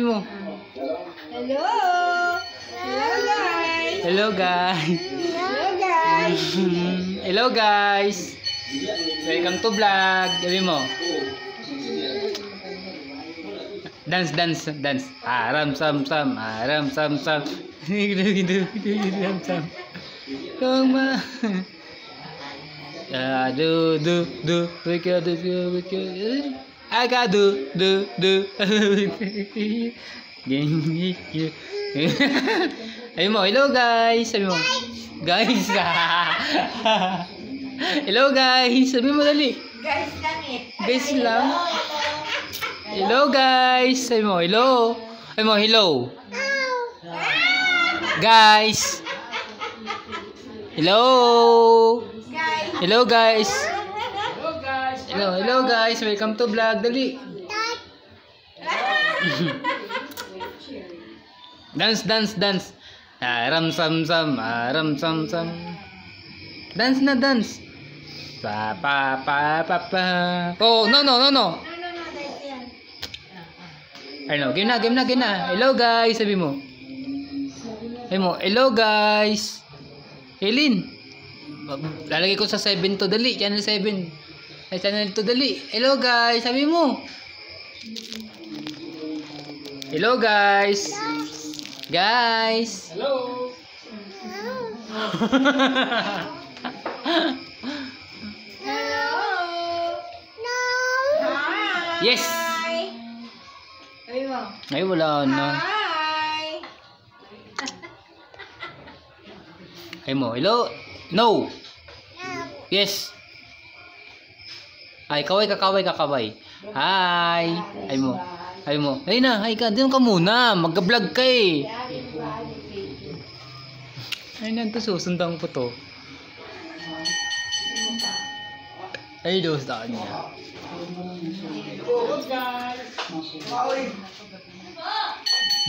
mo. Hello! Hello guys! Hello guys. Hello guys! Hello guys. Welcome to vlog. Sabi mo. Dance, dance, dance. Aram sam sam, aram sam sam. Aram sam. Kong ma. Do. We can do. I got do. Sabi mo, hello guys. Sabi mo, guys. Hello guys. Sabi mo dali. Guys lang eh. Guys lang. Hello guys. Sabi mo, hello. Sabi mo, hello. Guys. Hello. Hello guys. Hello guys. Welcome to vlog. Dali. Dance. Aram sam sam, aram sam sam. Dance na dance. Pa. Oh, no. Ano, game na. Hello guys, sabi mo. Hello guys. Helin. Lalagay ko sa 7 to, dali. Channel 7. Ay, channel to, dali. Hello guys, sabi mo. Hello guys. Guys. Hello. Yes. Ay, wala na. Hi! Ay mo, hello? No. Yes. Ay, kakaway. Hi. Ay mo. Ay na, hi ka. Diyan ka muna. Mag-vlog ka eh. Ay na, ito susundan ko to. Ay, dos daan niya.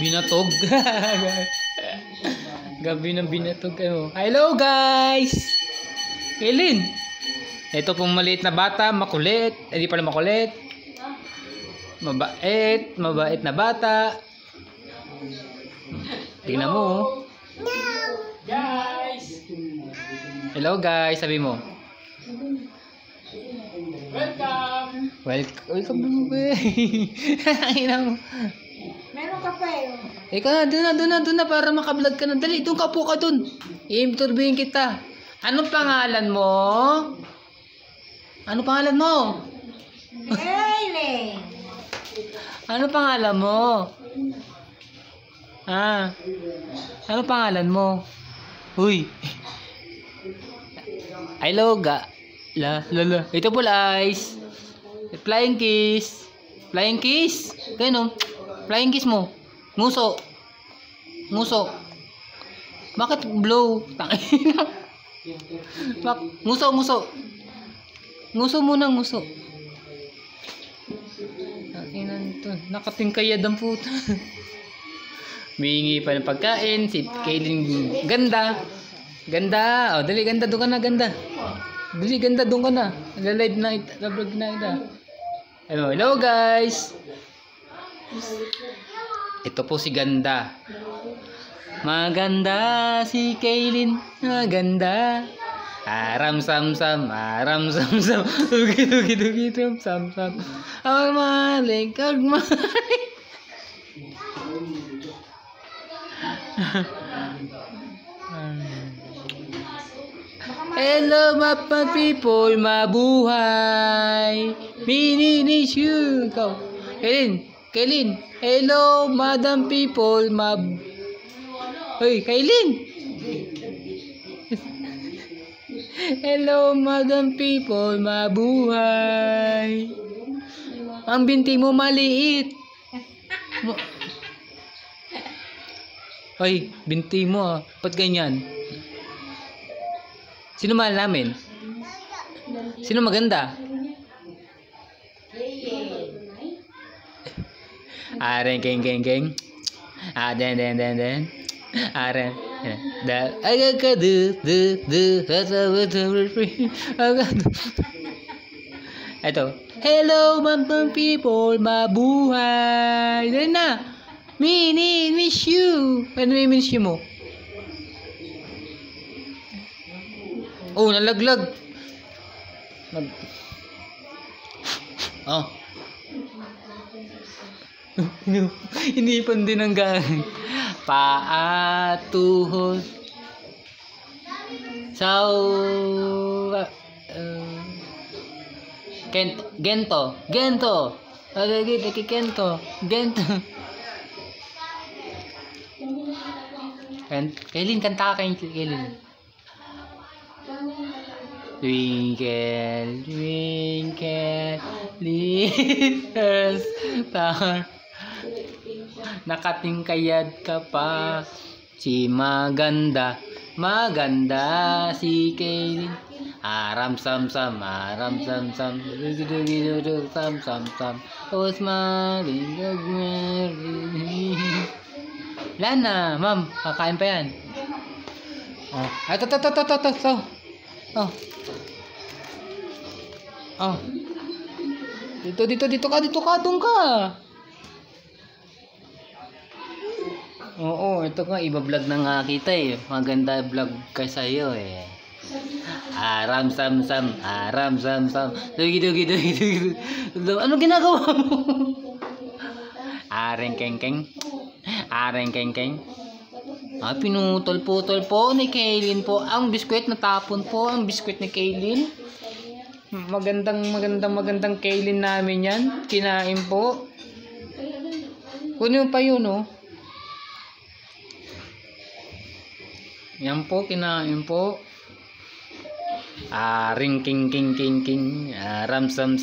Binatog. Gabi ng binatog kayo. Hello guys. Elin. Ito pong maliit na bata, makulit. Hindi pala makulit. Mabait na bata. Tingnan mo. Guys. Hello guys, sabi mo. Welcome mo. Meron ka pa eh. Ikaw na, doon na para makablog ka na. Dali, doon ka po ka doon. I-interviewin kita. Anong pangalan mo? Ano pangalan mo? Eileen. Ano pangalan mo? Ano pangalan mo? Uy. Hello ga. La. Ito po guys. Flying kiss. Kano? Flying kiss mo. Nguso. Bakit blow? Tangina. Nguso. Nguso muna. Tangina nito. Nakatingkayad ang puta. Humingi pa ng pagkain. Si Kaylin ganda. Oh, dali ganda doon ka na, ganda. Dali ganda doon ka na. Nag-live na vlog na ita. Hello guys. Ito po si Ganda. Maganda si Kaylin. Maganda. Aram sam sam. Dugi sam. Ang maling. Hello mga people, mabuhay. Mininis you. Ikaw. Kaylin. Hello madam people, Hoy, Kaylin. Hello madam people, mabuhay. Ang binti mo maliit. Hoy, binti mo ba't ganyan? Sino mahal namin? Sino maganda? Aren keng. Den. Aren. Ito. Hello, mga people, mabuhay. Dahil na. Mini, miss you. Ano yung miss you mo? Oh, nalaglag. Oh. Inipan din ang gang. Paa, tuhod. Gento. Kailin, kanta ka Kailin. Twinkle, twinkle, little star. Nakatingkayad ka pa. Si maganda si Kailin. Aram sam sam. Oh, smiling Wala na, ma'am. Kakain pa yan. Oh. Ito. Oh. Dito ka, doon ka. Oo, ito nga, iba-vlog na nga kita eh. Maganda vlog ka sa'yo eh. Aram sam. Dugi. Ano ginagawa mo? Areng keng. Pinutol-putol po ni Kailin po. Ang biskwit natapon po. Ang biskwit ni Kailin. Magandang Kailin namin yan. Kinain po. Kunin mo pa yun, oh. Yan po, kinain po. Aring king. Aram sam.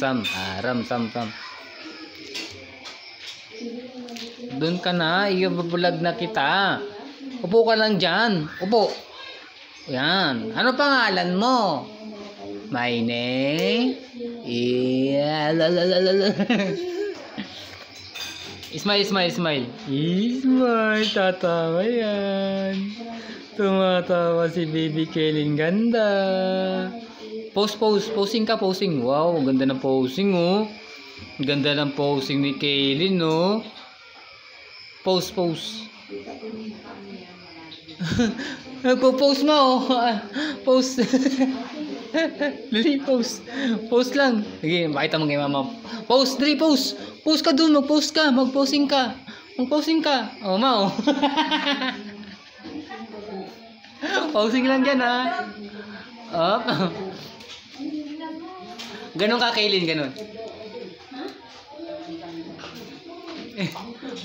Doon ka na, i-vlog na kita. Upo ka lang dyan. Upo. Yan. Ano pangalan mo? My name? Smile. Smile, tatawa yan. Tumatawa si Baby Kailin. Ganda. Posing ka. Wow, ganda ng posing, oh. Ganda ng posing ni Kailin, oh. Pose. Nagpo-pose mo, oh. Pose. Dali, pose. Pose lang. Sige, makita mo kay mama. Pose, dali, pose. Pose ka dun, mag-pose ka. Mag-posing ka. Oh, ma, oh. Posing lang dyan, ha. Up. Ganon ka, Kailin, ganon.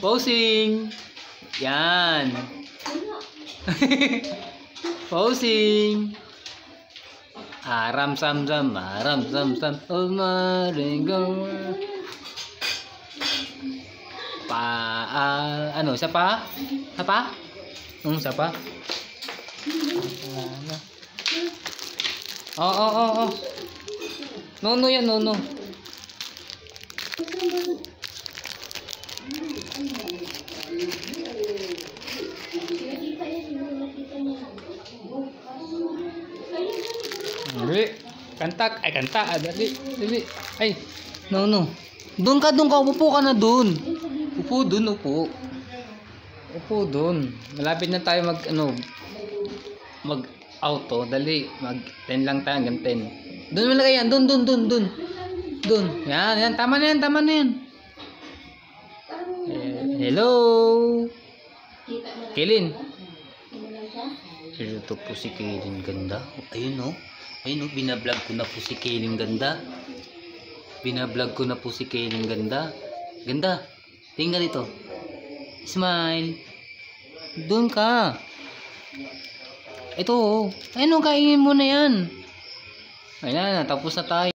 Posing. Yan. Posing. Aram sam. Oh, maringo. Ano, sapa? Sapa? Oh. No yan, no. Dali. Kanta. Dali. Ay, no. Doon ka. Upo ka na doon. Upo doon. Malapit na tayo mag-auto. Dali. Mag-10 lang tayo hanggang 10. Doon mo lagay yan. Doon. Yan. Tama na yan. Hello. Kailin. Ito po si Kailin. Ganda. Ayun, oh. Binablog ko na po si Kailin. Ganda. Ganda. Tingnan dito. Smile. Doon ka. Ito, oh. Ayun, kainin mo na yan. Ayan, tapos na tayo.